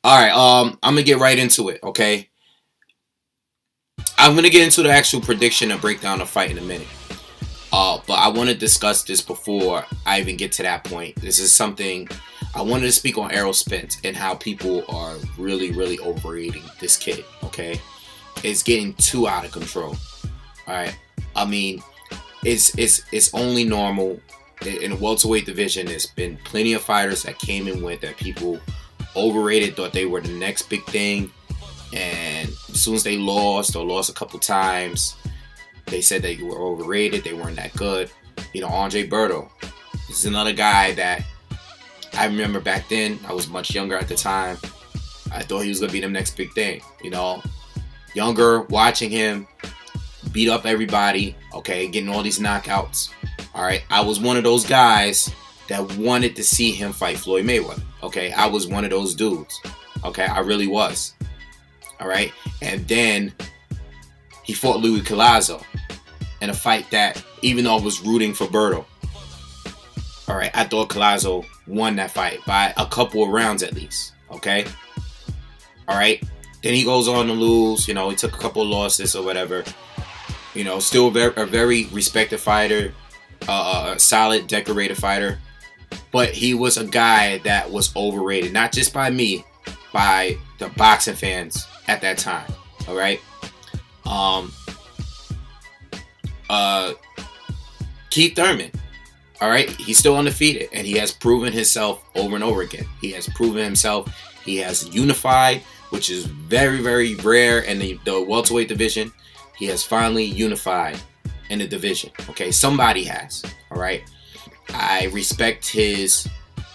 All right. I'm gonna get right into it. Okay. I'm gonna get into the actual prediction and breakdown of fight in a minute. But I want to discuss this before I even get to that point. This is something I wanted to speak on Errol Spence and how people are really, really overrating this kid. Okay, it's getting too out of control. All right, I mean, it's only normal in the welterweight division. There's been plenty of fighters that came and went that people overrated, thought they were the next big thing, and as soon as they lost or lost a couple times, they said they were overrated. They weren't that good. You know, Andre Berto. This is another guy that I remember back then. I was much younger at the time. I thought he was going to be the next big thing. You know, younger, watching him beat up everybody. Okay, getting all these knockouts. All right, I was one of those guys that wanted to see him fight Floyd Mayweather. Okay, I was one of those dudes. Okay, I really was. All right, and then he fought Louis Collazo in a fight that, even though I was rooting for Berto, all right, I thought Collazo won that fight by a couple of rounds at least. Okay, all right. Then he goes on to lose. You know, he took a couple of losses or whatever. You know, still a very respected fighter, a solid, decorated fighter. But he was a guy that was overrated, not just by me, by the boxing fans at that time. All right. Keith Thurman, all right, he's still undefeated, and he has proven himself over and over again. He has proven himself. He has unified, which is very, very rare in the welterweight division. He has finally unified in the division. Okay, somebody has. All right, I respect his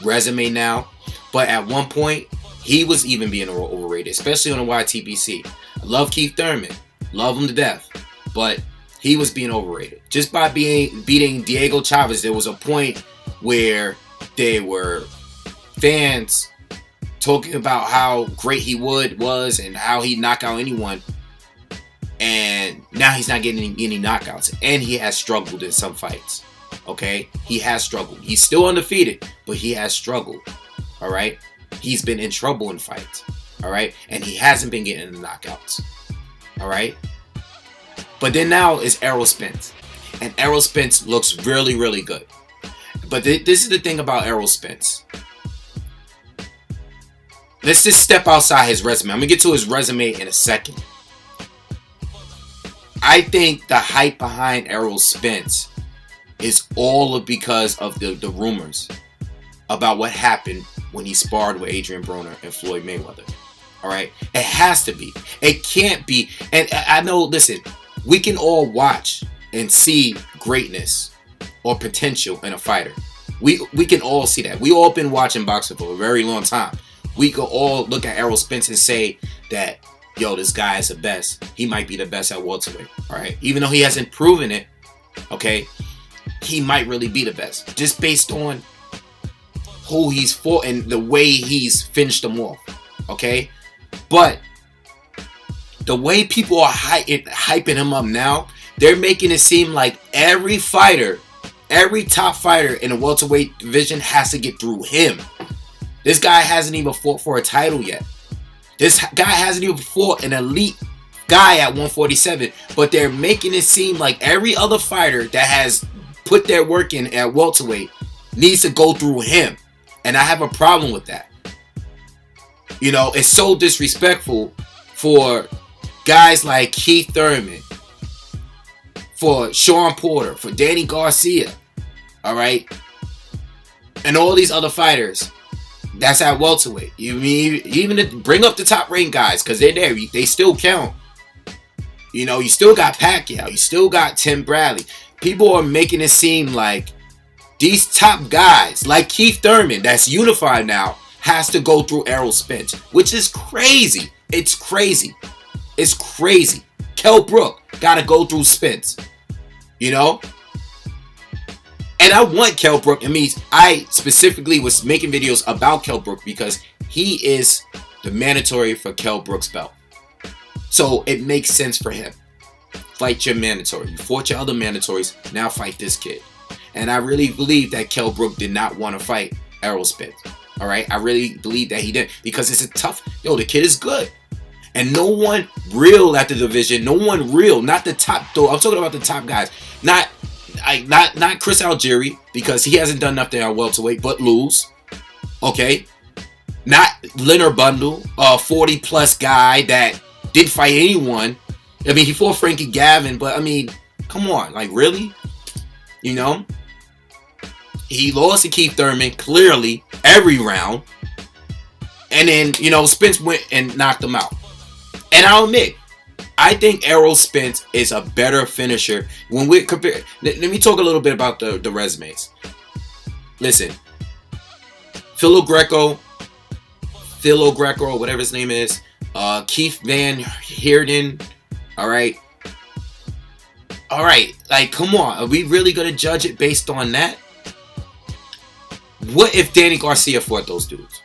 resume now, but at one point he was even being overrated, especially on the YTBC. I love Keith Thurman, love him to death, but he was being overrated. Just by beating Diego Chavez, there was a point where there were fans talking about how great he was and how he'd knock out anyone. And now he's not getting any knockouts. And he has struggled in some fights. Okay? He has struggled. He's still undefeated, but he has struggled. All right? He's been in trouble in fights. All right? And he hasn't been getting the knockouts. All right? But then now is Errol Spence. And Errol Spence looks really, really good. But this is the thing about Errol Spence. Let's just step outside his resume. I'm going to get to his resume in a second. I think the hype behind Errol Spence is all because of the rumors about what happened when he sparred with Adrian Broner and Floyd Mayweather. All right? It has to be. It can't be. And I know, listen, we can all watch and see greatness or potential in a fighter. We can all see that. We all been watching boxing for a very long time. We could all look at Errol Spence and say that, yo, this guy is the best. He might be the best at welterweight. All right, even though he hasn't proven it, okay, he might really be the best just based on who he's fought and the way he's finished them off. Okay, but the way people are hyping him up now, they're making it seem like every fighter, every top fighter in the welterweight division has to get through him. This guy hasn't even fought for a title yet. This guy hasn't even fought an elite guy at 147. But they're making it seem like every other fighter that has put their work in at welterweight needs to go through him. And I have a problem with that. You know, it's so disrespectful for guys like Keith Thurman, for Sean Porter, for Danny Garcia, all right? And all these other fighters that's at welterweight. You mean even to bring up the top ranked guys, because they're there. They still count. You know, you still got Pacquiao. You still got Tim Bradley. People are making it seem like these top guys, like Keith Thurman, that's unified now, has to go through Errol Spence, which is crazy. It's crazy. It's crazy. Kell Brook got to go through Spence. You know? And I want Kell Brook. I mean, I specifically was making videos about Kell Brook because he is the mandatory for Kell Brook's belt. So it makes sense for him. Fight your mandatory. You fought your other mandatories. Now fight this kid. And I really believe that Kell Brook did not want to fight Errol Spence. All right, I really believe that he did, because it's a tough. Yo, the kid is good, and no one real at the division. No one real, not the top. Though I'm talking about the top guys, not Chris Algieri, because he hasn't done nothing at welterweight but lose. Okay, not Leonard Bundle, a 40+ guy that didn't fight anyone. I mean, he fought Frankie Gavin, but I mean, come on, like really, you know. He lost to Keith Thurman clearly every round. And then, you know, Spence went and knocked him out. And I'll admit, I think Errol Spence is a better finisher. When we compare, let me talk a little bit about the resumes. Listen, Philo Greco, whatever his name is, Keith Van Heerden, all right, like, come on, are we really going to judge it based on that? What if Danny Garcia fought those dudes?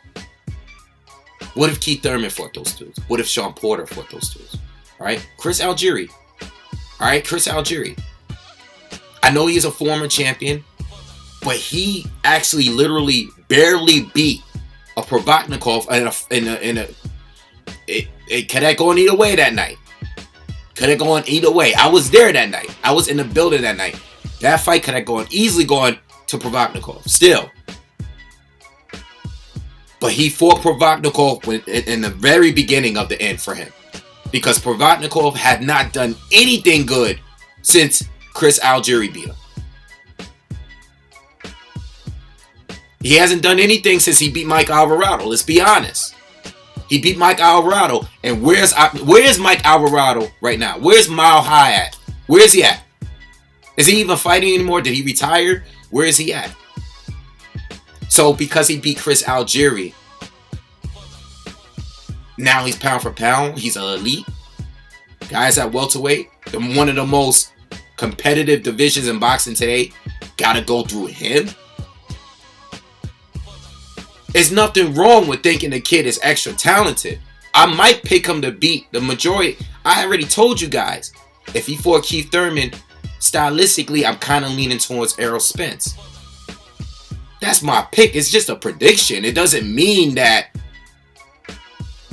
What if Keith Thurman fought those dudes? What if Sean Porter fought those dudes? All right, Chris Algieri. All right, Chris Algieri. I know he's a former champion, but he actually literally barely beat a Provodnikov it could have gone either way that night. Could have gone either way. I was there that night. I was in the building that night. That fight could have easily gone to Provodnikov. Still. But he fought Provodnikov in the very beginning of the end for him. Because Provodnikov had not done anything good since Chris Algieri beat him. He hasn't done anything since he beat Mike Alvarado. Let's be honest. He beat Mike Alvarado. And where's Mike Alvarado right now? Where's Mile High at? Where is he at? Is he even fighting anymore? Did he retire? Where is he at? So because he beat Chris Algieri, now he's pound for pound. He's an elite. Guys at welterweight, one of the most competitive divisions in boxing today, gotta go through him. There's nothing wrong with thinking the kid is extra talented. I might pick him to beat the majority. I already told you guys, if he fought Keith Thurman, stylistically, I'm kind of leaning towards Errol Spence. That's my pick. It's just a prediction. It doesn't mean that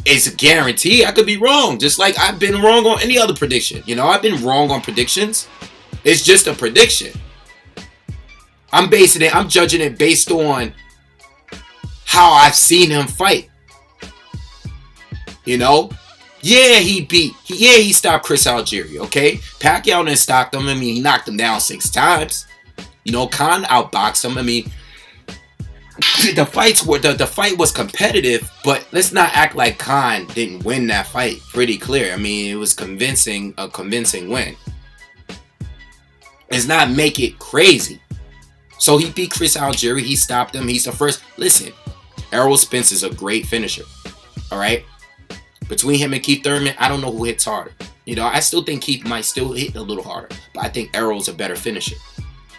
it's a guarantee. I could be wrong. Just like I've been wrong on any other prediction. You know, I've been wrong on predictions. It's just a prediction. I'm judging it based on how I've seen him fight. You know? Yeah, he stopped Chris Algieri, okay? Pacquiao didn't stop him. I mean, he knocked him down 6 times. You know, Khan outboxed him. I mean, the fight was competitive, but let's not act like Khan didn't win that fight. Pretty clear. I mean, it was a convincing win. Let's not make it crazy. So he beat Chris Algieri. He stopped him. He's the first. Listen, Errol Spence is a great finisher. All right? Between him and Keith Thurman, I don't know who hits harder. You know, I still think Keith might still hit a little harder, but I think Errol's a better finisher.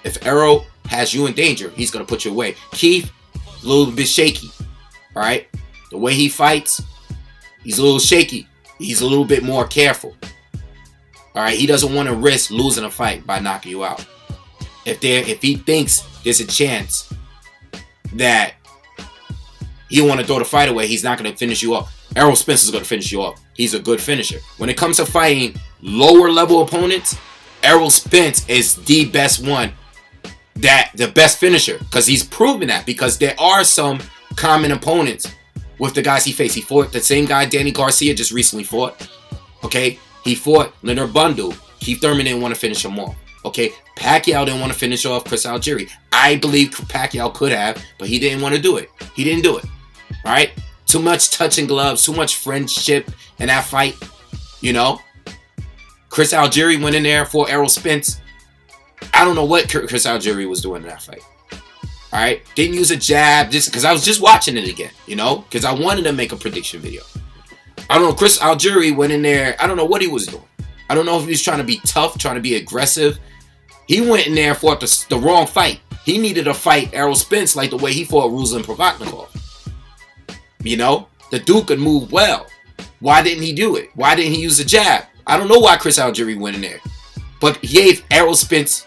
If Errol has you in danger, he's going to put you away. Keith, a little bit shaky. All right? The way he fights, he's a little shaky. He's a little bit more careful. All right? He doesn't want to risk losing a fight by knocking you out. If he thinks there's a chance that he'll want to throw the fight away, he's not going to finish you off. Errol Spence is going to finish you off. He's a good finisher. When it comes to fighting lower level opponents, Errol Spence is the best one. The best finisher, because he's proven that, because there are some common opponents with the guys he faced. He fought the same guy Danny Garcia just recently fought. Okay, he fought Leonard Bundle. Keith Thurman didn't want to finish him off. Okay, Pacquiao didn't want to finish off Chris Algieri. I believe Pacquiao could have, but he didn't want to do it. He didn't do it. All right, too much touching gloves, too much friendship in that fight. You know, Chris Algieri went in there for Errol Spence. I don't know what Chris Algieri was doing in that fight. All right, didn't use a jab just because I was just watching it again. You know, because I wanted to make a prediction video. I don't know. Chris Algieri went in there. I don't know what he was doing. I don't know if he was trying to be tough, trying to be aggressive. He went in there and fought the wrong fight. He needed to fight Errol Spence like the way he fought Ruslan Provodnikov. You know, the dude could move well. Why didn't he do it? Why didn't he use a jab? I don't know why Chris Algieri went in there. But he gave Errol Spence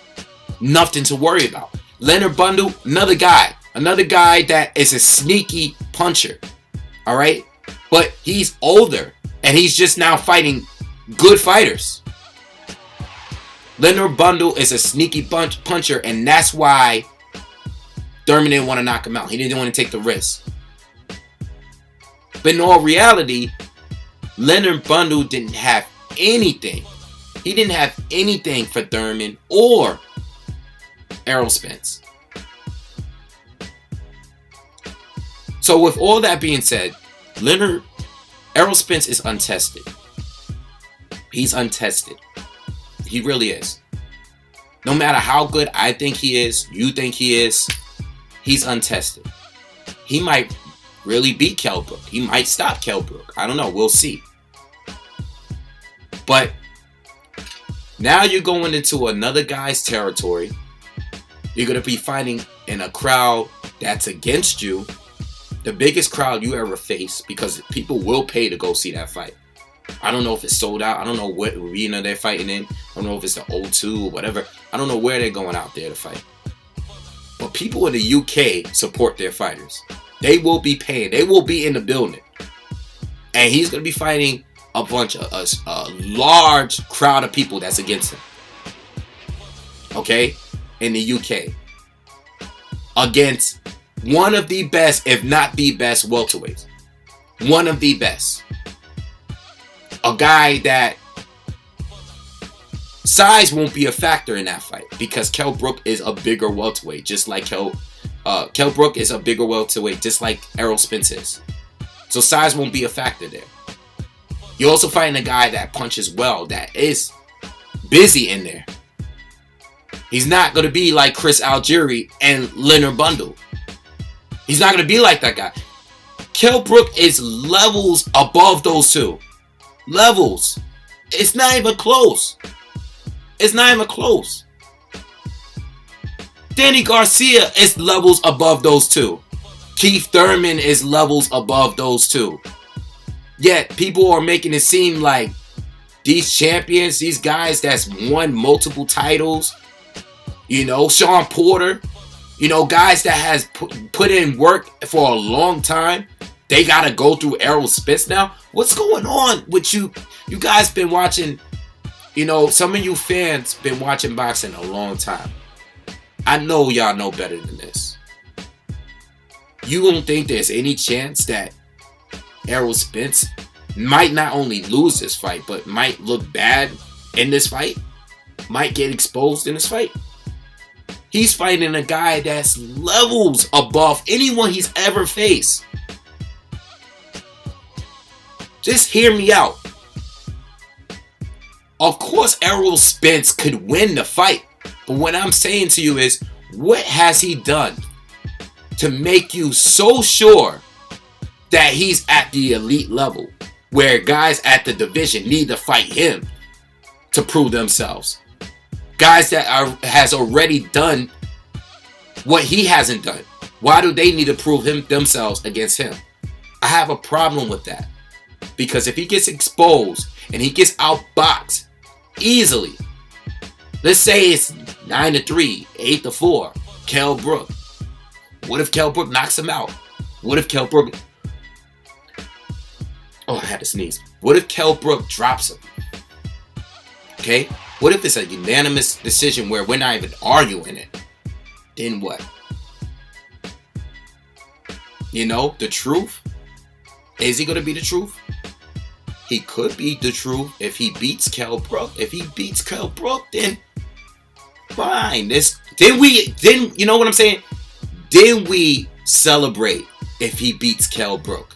nothing to worry about. Leonard Bundle, another guy. Another guy that is a sneaky puncher. All right? But he's older. And he's just now fighting good fighters. Leonard Bundle is a sneaky puncher. And that's why Thurman didn't want to knock him out. He didn't want to take the risk. But in all reality, Leonard Bundle didn't have anything. He didn't have anything for Thurman or Errol Spence. So with all that being said, Errol Spence is untested. He's untested. He really is. No matter how good I think he is, you think he is, he's untested. He might really beat Kell Brook. He might stop Kell Brook. I don't know. We'll see. But now you're going into another guy's territory. You're going to be fighting in a crowd that's against you. The biggest crowd you ever face, because people will pay to go see that fight. I don't know if it's sold out. I don't know what arena they're fighting in. I don't know if it's the O2 or whatever. I don't know where they're going out there to fight. But people in the UK support their fighters. They will be paying. They will be in the building. And he's going to be fighting a bunch of a large crowd of people that's against him. Okay? In the UK. Against one of the best, if not the best, welterweights. One of the best. A guy that size won't be a factor in that fight, because Kell Brook is a bigger welterweight, just like Kell Brook is a bigger welterweight, just like Errol Spence is. So size won't be a factor there. You're also fighting a guy that punches well, that is busy in there. He's not going to be like Chris Algieri and Leonard Bundle. He's not going to be like that guy. Kell Brook is levels above those two. Levels. It's not even close. It's not even close. Danny Garcia is levels above those two. Keith Thurman is levels above those two. Yet people are making it seem like these champions, these guys that's won multiple titles, Sean Porter, guys that has put in work for a long time, they got to go through Errol Spence now. What's going on with you? You guys been watching, some of you fans been watching boxing a long time. I know y'all know better than this. You don't think there's any chance that Errol Spence might not only lose this fight, but might look bad in this fight? Might get exposed in this fight? He's fighting a guy that's levels above anyone he's ever faced. Just hear me out. Of course, Errol Spence could win the fight. But what I'm saying to you is, what has he done to make you so sure that he's at the elite level, where guys at the division need to fight him to prove themselves? Guys that has already done what he hasn't done. Why do they need to prove themselves against him? I have a problem with that. Because if he gets exposed and he gets outboxed easily, let's say it's 9-3, 8-4, Kell Brook. What if Kell Brook knocks him out? What if Kell Brook... Oh, I had to sneeze. What if Kell Brook drops him? Okay? What if it's a unanimous decision where we're not even arguing it? Then what? The truth? Is he going to be the truth? He could be the truth if he beats Kell Brook. If he beats Kell Brook, then fine. Then you know what I'm saying? Then we celebrate if he beats Kell Brook.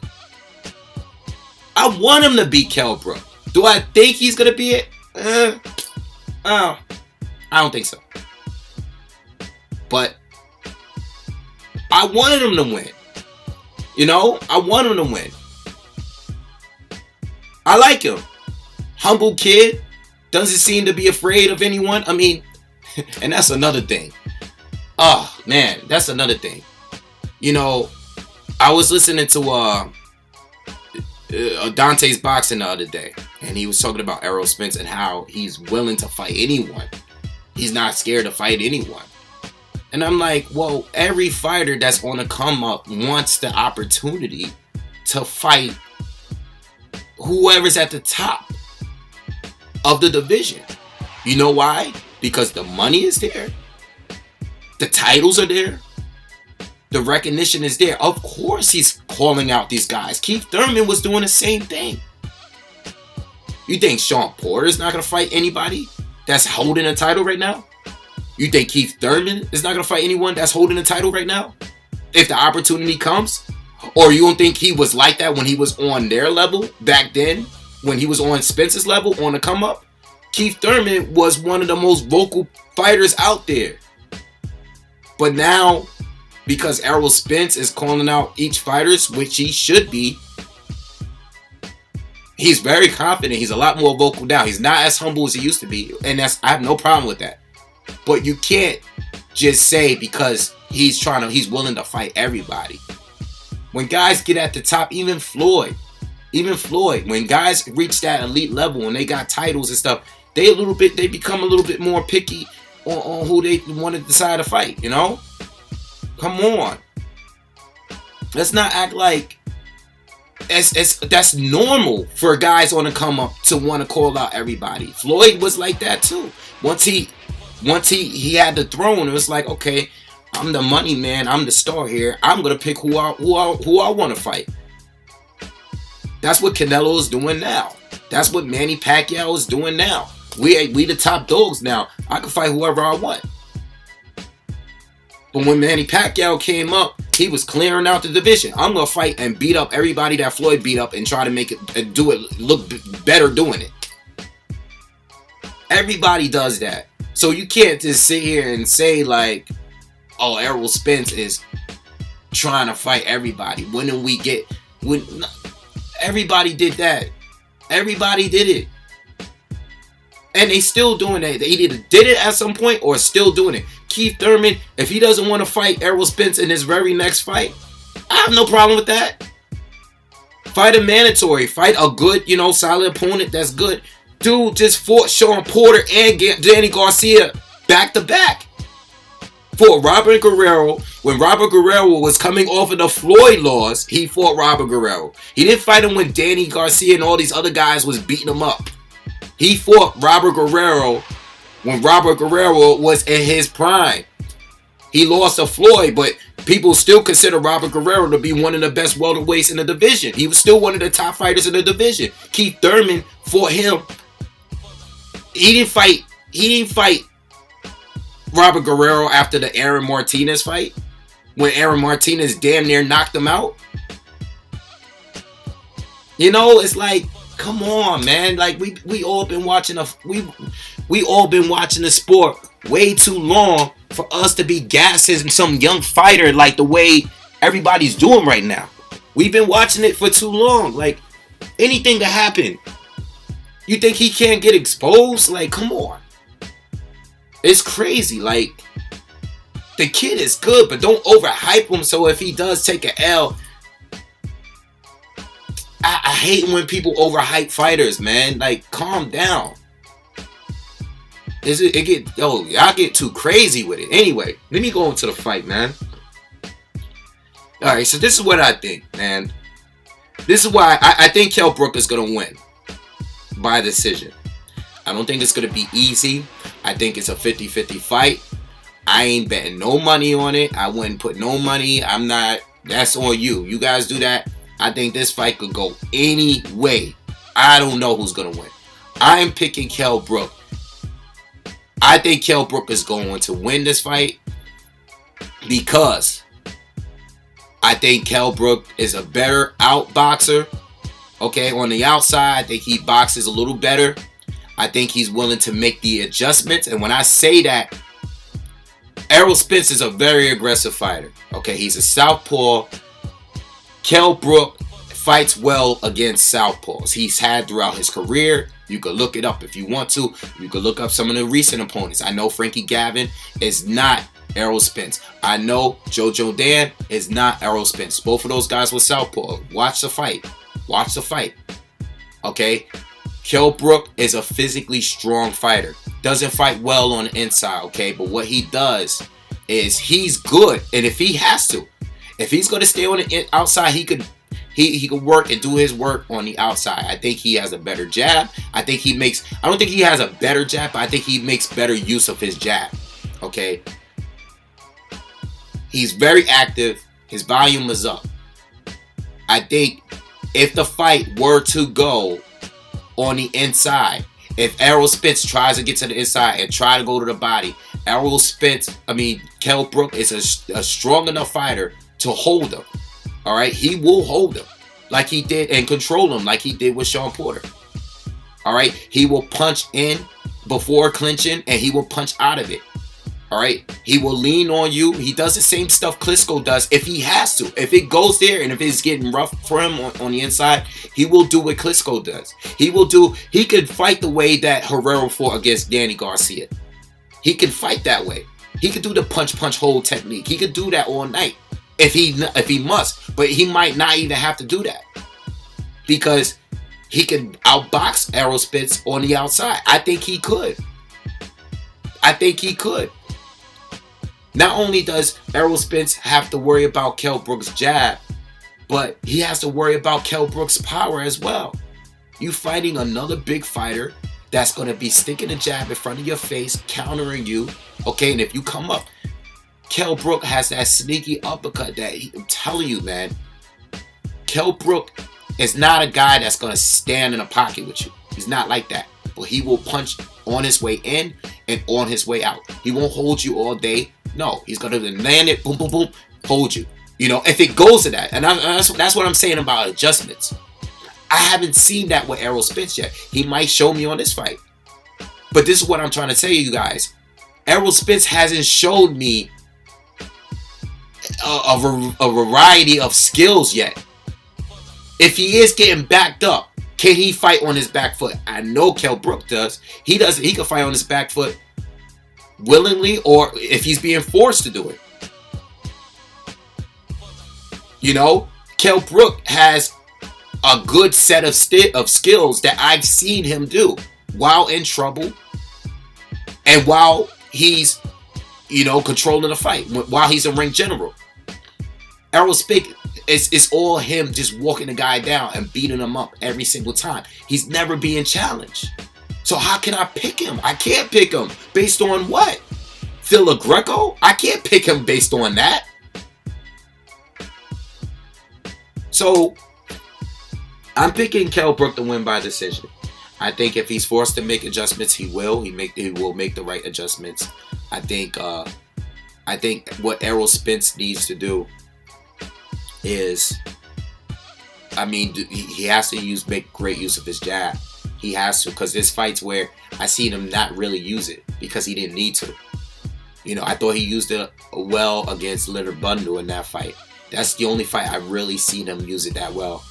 I want him to beat Kell Brook. Do I think he's going to be it? I don't think so. But I wanted him to win. I want him to win. I like him. Humble kid. Doesn't seem to be afraid of anyone. I mean, and that's another thing. Oh, man. That's another thing. I was listening to Dante's Boxing the other day. And he was talking about Errol Spence and how he's willing to fight anyone. He's not scared to fight anyone. And I'm like, well, every fighter that's on the come up wants the opportunity to fight whoever's at the top of the division. You know why? Because the money is there. The titles are there. The recognition is there. Of course he's calling out these guys. Keith Thurman was doing the same thing. You think Sean Porter's not going to fight anybody that's holding a title right now? You think Keith Thurman is not going to fight anyone that's holding a title right now? If the opportunity comes? Or you don't think he was like that when he was on their level back then? When he was on Spence's level, on the come up? Keith Thurman was one of the most vocal fighters out there. But now, because Errol Spence is calling out each fighter, which he should be, he's very confident. He's a lot more vocal now. He's not as humble as he used to be. And I have no problem with that. But you can't just say because he's willing to fight everybody. When guys get at the top, even Floyd, when guys reach that elite level and they got titles and stuff, they become a little bit more picky on who they want to decide to fight, you know? Come on. Let's not act like that's normal for guys on the come up to want to call out everybody. Floyd was like that too. Once he had the throne, it was like, okay, I'm the money man, I'm the star here. I'm gonna pick who I want to fight. That's what Canelo is doing now. That's what Manny Pacquiao is doing now. We the top dogs now. I can fight whoever I want. But when Manny Pacquiao came up, he was clearing out the division. I'm gonna fight and beat up everybody that Floyd beat up and try to make it and do it look better doing it. Everybody does that. So you can't just sit here and say like, oh, Errol Spence is trying to fight everybody. When everybody did that. Everybody did it. And they still doing that. They either did it at some point or still doing it. Keith Thurman, if he doesn't want to fight Errol Spence in his very next fight, I have no problem with that. Fight a mandatory. Fight a good, solid opponent that's good. Dude just fought Sean Porter and Danny Garcia back to back. Fought Robert Guerrero. When Robert Guerrero was coming off of the Floyd loss, he fought Robert Guerrero. He didn't fight him when Danny Garcia and all these other guys was beating him up. He fought Robert Guerrero when Robert Guerrero was in his prime. He lost to Floyd, but people still consider Robert Guerrero to be one of the best welterweights in the division. He was still one of the top fighters in the division. Keith Thurman fought him. He didn't fight Robert Guerrero after the Aaron Martinez fight, when Aaron Martinez damn near knocked him out. It's like, come on, man. Like we all been watching we all been watching the sport way too long for us to be gassing some young fighter like the way everybody's doing right now. We've been watching it for too long. Like, anything to happen. You think he can't get exposed? Like, come on. It's crazy. Like, the kid is good, but don't overhype him. So if he does take an L, I hate when people overhype fighters, man. Like, calm down. Y'all get too crazy with it. Anyway, let me go into the fight, man. Alright, so this is what I think, man. This is why I think Kell Brook is going to win by decision. I don't think it's going to be easy. I think it's a 50-50 fight. I ain't betting no money on it. I wouldn't put no money. That's on you. You guys do that. I think this fight could go any way. I don't know who's going to win. I'm picking Kell Brook. I think Kell Brook is going to win this fight because I think Kell Brook is a better outboxer. Okay, on the outside, I think he boxes a little better. I think he's willing to make the adjustments. And when I say that, Errol Spence is a very aggressive fighter. Okay, he's a southpaw. Kell Brook fights well against southpaws. He's had throughout his career. You could look it up if you want to. You could look up some of the recent opponents. I know Frankie Gavin is not Errol Spence. I know Jojo Dan is not Errol Spence. Both of those guys were southpaw. Watch the fight. Watch the fight. Okay? Kell Brook is a physically strong fighter. Doesn't fight well on the inside, okay? But what he does, is he's good, and if he's going to stay on the outside, he could work and do his work on the outside. I think he has a better jab. I don't think he has a better jab, but I think he makes better use of his jab. Okay, he's very active. His volume is up. I think if the fight were to go on the inside, if Errol Spence tries to get to the inside and try to go to the body, Kell Brook is a strong enough fighter to hold him. All right, he will hold him like he did and control him like he did with Sean Porter. All right, he will punch in before clinching and he will punch out of it. All right, he will lean on you. He does the same stuff Klitschko does if he has to. If it goes there and if it's getting rough for him on the inside, he will do what Klitschko does. He could fight the way that Herrera fought against Danny Garcia. He can fight that way. He could do the punch hold technique. He could do that all night if he must, but he might not even have to do that because he could outbox Errol Spence on the outside. I think he could. Not only does Errol Spence have to worry about Kell Brook's jab, but he has to worry about Kell Brook's power as well. You fighting another big fighter that's going to be sticking a jab in front of your face, countering you. Okay, and if you come up, Kell Brook has that sneaky uppercut that I'm telling you, man. Kell Brook is not a guy that's going to stand in a pocket with you. He's not like that. But he will punch on his way in and on his way out. He won't hold you all day. No, he's going to land it, boom, boom, boom, hold you. You know, if it goes to that. And that's what I'm saying about adjustments. I haven't seen that with Errol Spence yet. He might show me on this fight. But this is what I'm trying to tell you guys. Errol Spence hasn't showed me a variety of skills yet. If he is getting backed up, can he fight on his back foot? I know Kell Brook does. He can fight on his back foot willingly or if he's being forced to do it. You know, Kell Brook has a good set of skills that I've seen him do while in trouble and while he's, controlling the fight, while he's a ring general. Errol Spence, it's all him just walking the guy down and beating him up every single time. He's never being challenged. So how can I pick him? I can't pick him. Based on what? Phil Greco? I can't pick him based on that. So I'm picking Kell Brook to win by decision. I think if he's forced to make adjustments, he will. He will make the right adjustments. I think what Errol Spence needs to do is, he has to make great use of his jab. He has to, because there's fights where I seen him not really use it because he didn't need to. I thought he used it well against Leonard Bundle in that fight. That's the only fight I really seen him use it that well.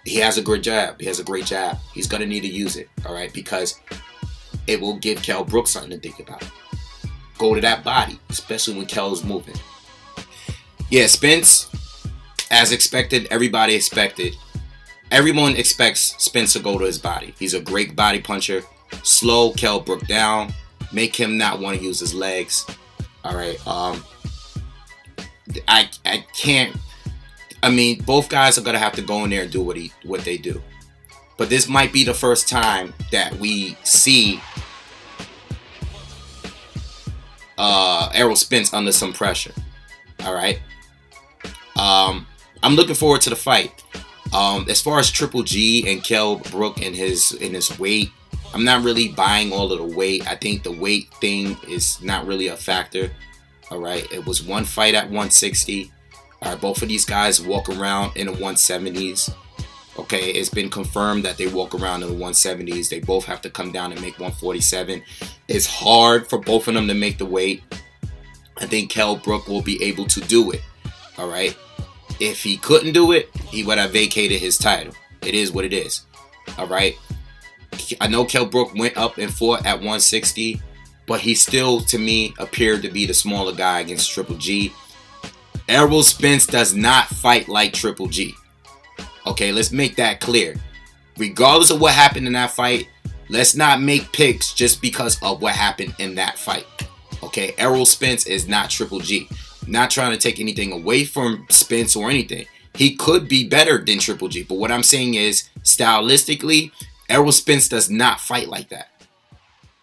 He has a great jab. He's going to need to use it, all right, because it will give Kell Brook something to think about. Go to that body, especially when Kell's moving. Yeah, Spence, as expected, everybody expected. Everyone expects Spence to go to his body. He's a great body puncher. Slow Kell Brook down. Make him not want to use his legs. All right. I can't. Both guys are gonna have to go in there and do what they do. But this might be the first time that we see Errol Spence under some pressure. All right. I'm looking forward to the fight. As far as Triple G and Kell Brook and his weight, I'm not really buying all of the weight. I think the weight thing is not really a factor. All right, it was one fight at 160. All right, both of these guys walk around in the 170s. Okay, it's been confirmed that they walk around in the 170s. They both have to come down and make 147. It's hard for both of them to make the weight. I think Kell Brook will be able to do it. All right. If he couldn't do it, he would have vacated his title. It is what it is. All right. I know Kell Brook went up and fought at 160, but he still, to me, appeared to be the smaller guy against Triple G. Errol Spence does not fight like Triple G. Okay, let's make that clear. Regardless of what happened in that fight, let's not make picks just because of what happened in that fight. Okay, Errol Spence is not Triple G. I'm not trying to take anything away from Spence or anything. He could be better than Triple G, but what I'm saying is, stylistically, Errol Spence does not fight like that.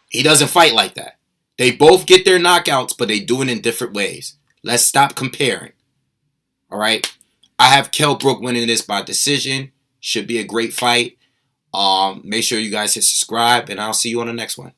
He doesn't fight like that. They both get their knockouts, but they do it in different ways. Let's stop comparing. All right. I have Kell Brook winning this by decision. Should be a great fight. Make sure you guys hit subscribe, and I'll see you on the next one.